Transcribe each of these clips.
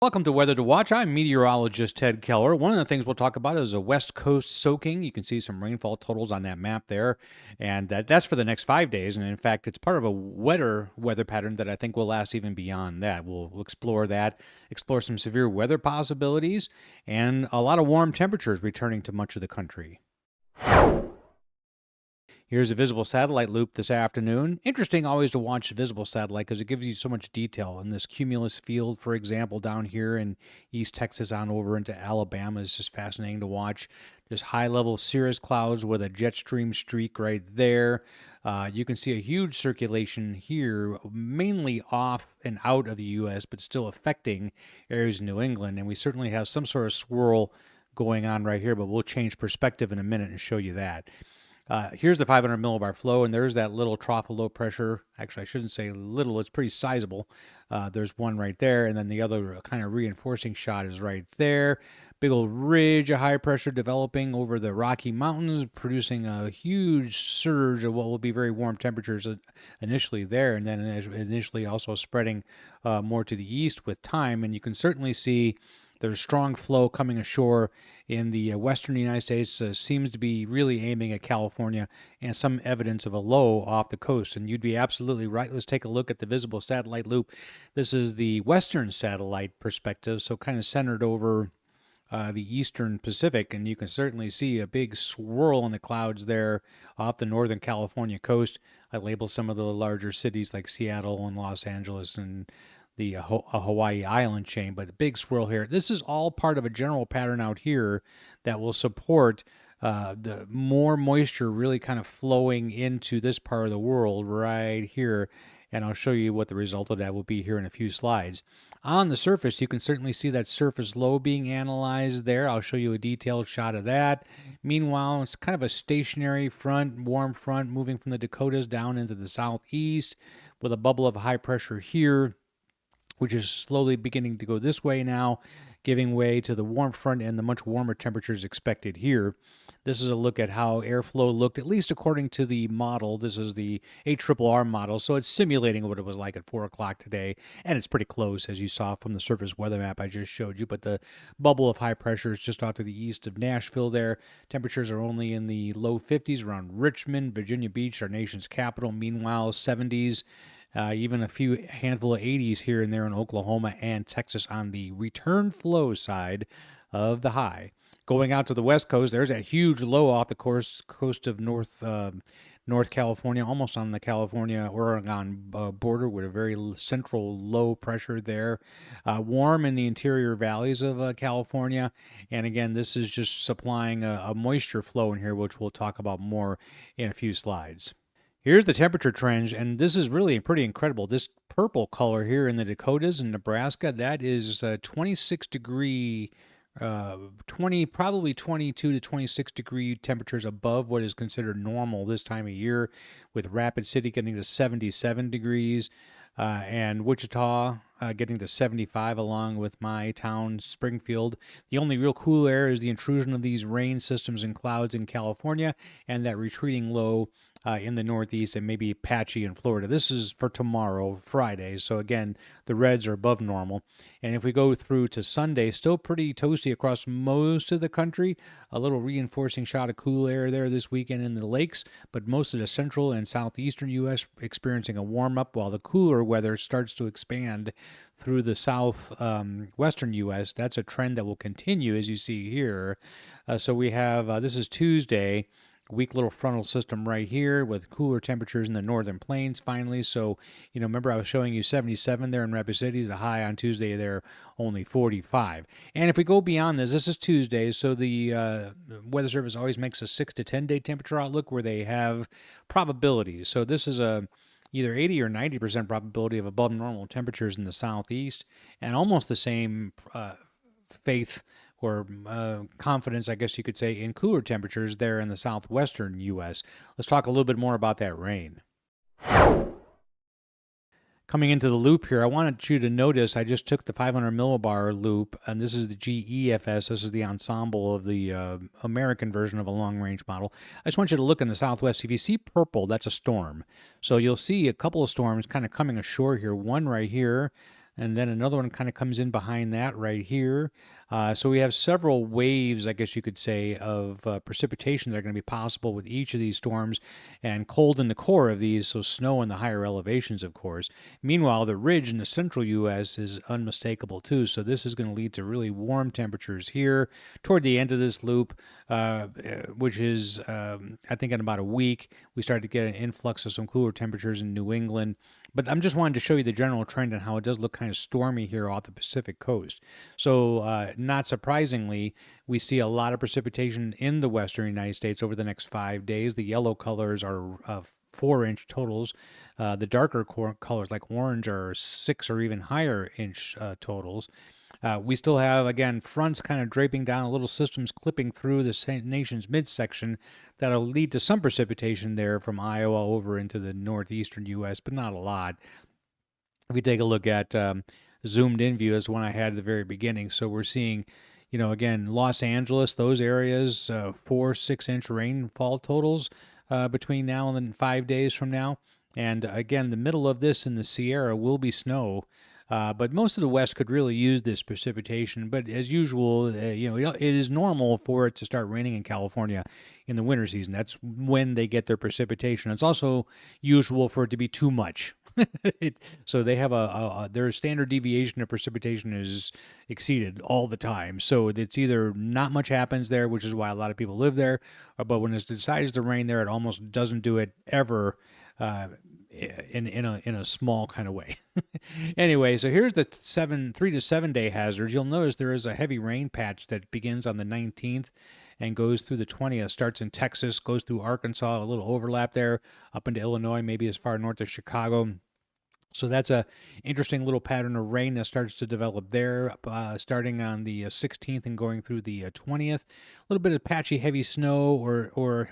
Welcome to Weather to Watch. I'm meteorologist Ted Keller. One of the things we'll talk about is a west coast soaking. You can see some rainfall totals on that map there, and that's for the next 5 days. And in fact, it's part of a wetter weather pattern that I think will last even beyond that. We'll explore that, explore some severe weather possibilities, and a lot of warm temperatures returning to much of the country. Here's a visible satellite loop this afternoon. Interesting always to watch visible satellite because it gives you so much detail. In this cumulus field, for example, down here in East Texas on over into Alabama is just fascinating to watch. Just high-level cirrus clouds with a jet stream streak right there. You can see a huge circulation here, mainly off and out of the U.S., but still affecting areas in New England. And we certainly have some sort of swirl going on right here, but we'll change perspective in a minute and show you that. Here's the 500 millibar flow, and there's that little trough of low pressure. Actually, I shouldn't say little, it's pretty sizable. There's one right there, and then the other kind of reinforcing shot is right there. Big old ridge of high pressure developing over the Rocky Mountains, producing a huge surge of what will be very warm temperatures initially there, and then initially also spreading more to the east with time. And you can certainly see there's strong flow coming ashore in the western United States, seems to be really aiming at California, and some evidence of a low off the coast. And you'd be absolutely right. Let's take a look at the visible satellite loop. This is the western satellite perspective, so kind of centered over the eastern Pacific, and you can certainly see a big swirl in the clouds there off the northern California coast. I labeled some of the larger cities like Seattle and Los Angeles and the Hawaii island chain, but a big swirl here. This is all part of a general pattern out here that will support the more moisture really kind of flowing into this part of the world right here, and I'll show you what the result of that will be here in a few slides. On the surface, you can certainly see that surface low being analyzed there. I'll show you a detailed shot of that. Meanwhile, it's kind of a stationary front, warm front, moving from the Dakotas down into the southeast with a bubble of high pressure here, which is slowly beginning to go this way now, giving way to the warm front and the much warmer temperatures expected here. This is a look at how airflow looked, at least according to the model. This is the ARRR model, so it's simulating what it was like at 4 o'clock today, and it's pretty close, as you saw from the surface weather map I just showed you. But the bubble of high pressure is just off to the east of Nashville there. Temperatures are only in the low 50s around Richmond, Virginia Beach, our nation's capital. Meanwhile, 70s. Even a few handful of 80s here and there in Oklahoma and Texas on the return flow side of the high. Going out to the west coast, there's a huge low off the coast of North California, almost on the California-Oregon border with a very central low pressure there. Warm in the interior valleys of California. And again, this is just supplying a moisture flow in here, which we'll talk about more in a few slides. Here's the temperature trends, and this is really pretty incredible. This purple color here in the Dakotas and Nebraska, that is 26 degree, probably 22 to 26 degree temperatures above what is considered normal this time of year, with Rapid City getting to 77 degrees. And Wichita getting to 75 along with my town, Springfield. The only real cool air is the intrusion of these rain systems and clouds in California and that retreating low in the northeast and maybe patchy in Florida. This is for tomorrow, Friday. So again, the reds are above normal. And if we go through to Sunday, still pretty toasty across most of the country. A little reinforcing shot of cool air there this weekend in the lakes, but most of the central and southeastern U.S. experiencing a warm up while the cooler weather starts to expand through the southwestern U.S. That's a trend that will continue, as you see here. So we have, this is Tuesday, weak little frontal system right here with cooler temperatures in the northern plains finally. So, remember I was showing you 77 there in Rapid City. The high on Tuesday there, only 45. And if we go beyond this is Tuesday, so the Weather Service always makes a 6 to 10 day temperature outlook where they have probabilities. So this is either 80 or 90% probability of above normal temperatures in the southeast, and almost the same faith or confidence, I guess you could say, in cooler temperatures there in the southwestern U.S. Let's talk a little bit more about that rain. Coming into the loop here, I wanted you to notice I just took the 500 millibar loop, and this is the GEFS. This is the ensemble of the American version of a long-range model. I just want you to look in the southwest. If you see purple, that's a storm. So you'll see a couple of storms kind of coming ashore here. One right here, and then another one kind of comes in behind that right here. So we have several waves, I guess you could say, of precipitation that are going to be possible with each of these storms, and cold in the core of these, so snow in the higher elevations, of course. Meanwhile, the ridge in the central U.S. is unmistakable too, so this is going to lead to really warm temperatures here toward the end of this loop, which is, I think, in about a week, we start to get an influx of some cooler temperatures in New England. But I'm just wanting to show you the general trend and how it does look kind of stormy here off the Pacific coast. So not surprisingly, we see a lot of precipitation in the western United States over the next 5 days. The yellow colors are 4-inch totals. The darker colors like orange are 6 or even higher inch totals. We still have, again, fronts kind of draping down, little systems clipping through the nation's midsection that'll lead to some precipitation there from Iowa over into the northeastern U.S., but not a lot. If we take a look at zoomed in view, as one I had at the very beginning, so we're seeing, again, Los Angeles, those areas, 4-6-inch rainfall totals between now and then 5 days from now. And again, the middle of this in the Sierra will be snow. But most of the West could really use this precipitation. But as usual, it is normal for it to start raining in California in the winter season. That's when they get their precipitation. It's also usual for it to be too much. So they have their standard deviation of precipitation is exceeded all the time. So it's either not much happens there, which is why a lot of people live there, but when it decides to rain there, it almost doesn't do it ever. In a small kind of way. Anyway, so here's the 3 to 7 day hazards. You'll notice there is a heavy rain patch that begins on the 19th and goes through the 20th. Starts in Texas, goes through Arkansas, a little overlap there, up into Illinois, maybe as far north as Chicago. So that's a interesting little pattern of rain that starts to develop there, starting on the 16th and going through the 20th. A little bit of patchy, heavy snow or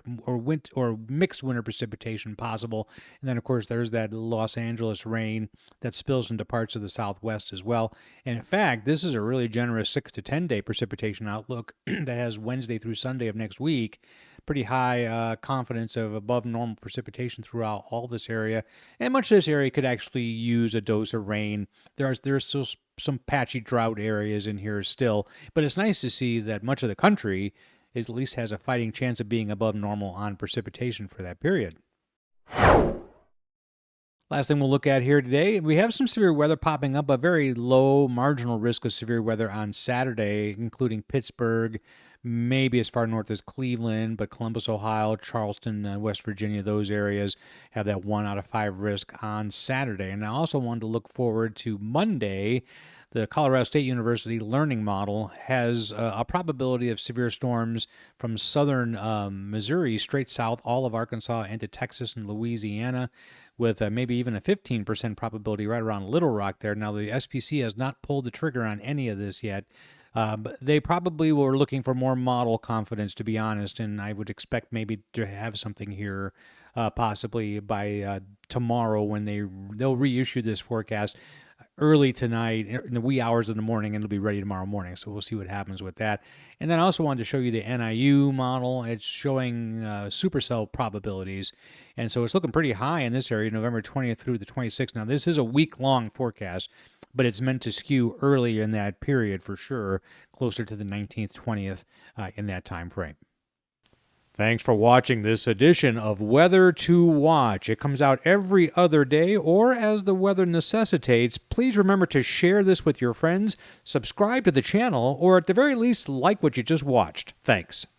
mixed winter precipitation possible. And then, of course, there's that Los Angeles rain that spills into parts of the Southwest as well. And in fact, this is a really generous 6 to 10 day precipitation outlook that has Wednesday through Sunday of next week. Pretty high confidence of above normal precipitation throughout all this area, and much of this area could actually use a dose of rain. There's still some patchy drought areas in here still, but it's nice to see that much of the country at least has a fighting chance of being above normal on precipitation for that period. Last thing we'll look at here today, we have some severe weather popping up, a very low marginal risk of severe weather on Saturday, including Pittsburgh, maybe as far north as Cleveland, but Columbus, Ohio, Charleston, West Virginia, those areas have that 1 out of 5 risk on Saturday. And I also wanted to look forward to Monday. The Colorado State University learning model has a probability of severe storms from southern Missouri straight south, all of Arkansas, into Texas and Louisiana, with maybe even a 15% probability right around Little Rock there. Now, the SPC has not pulled the trigger on any of this yet. But they probably were looking for more model confidence, to be honest, and I would expect maybe to have something here possibly by tomorrow when they'll reissue this forecast early tonight in the wee hours of the morning, and it'll be ready tomorrow morning. So we'll see what happens with that. And then I also wanted to show you the NIU model. It's showing supercell probabilities. And so it's looking pretty high in this area, November 20th through the 26th. Now, this is a week-long forecast, but it's meant to skew early in that period for sure, closer to the 19th, 20th in that time frame. Thanks for watching this edition of Weather to Watch. It comes out every other day, or as the weather necessitates. Please remember to share this with your friends, subscribe to the channel, or at the very least, like what you just watched. Thanks.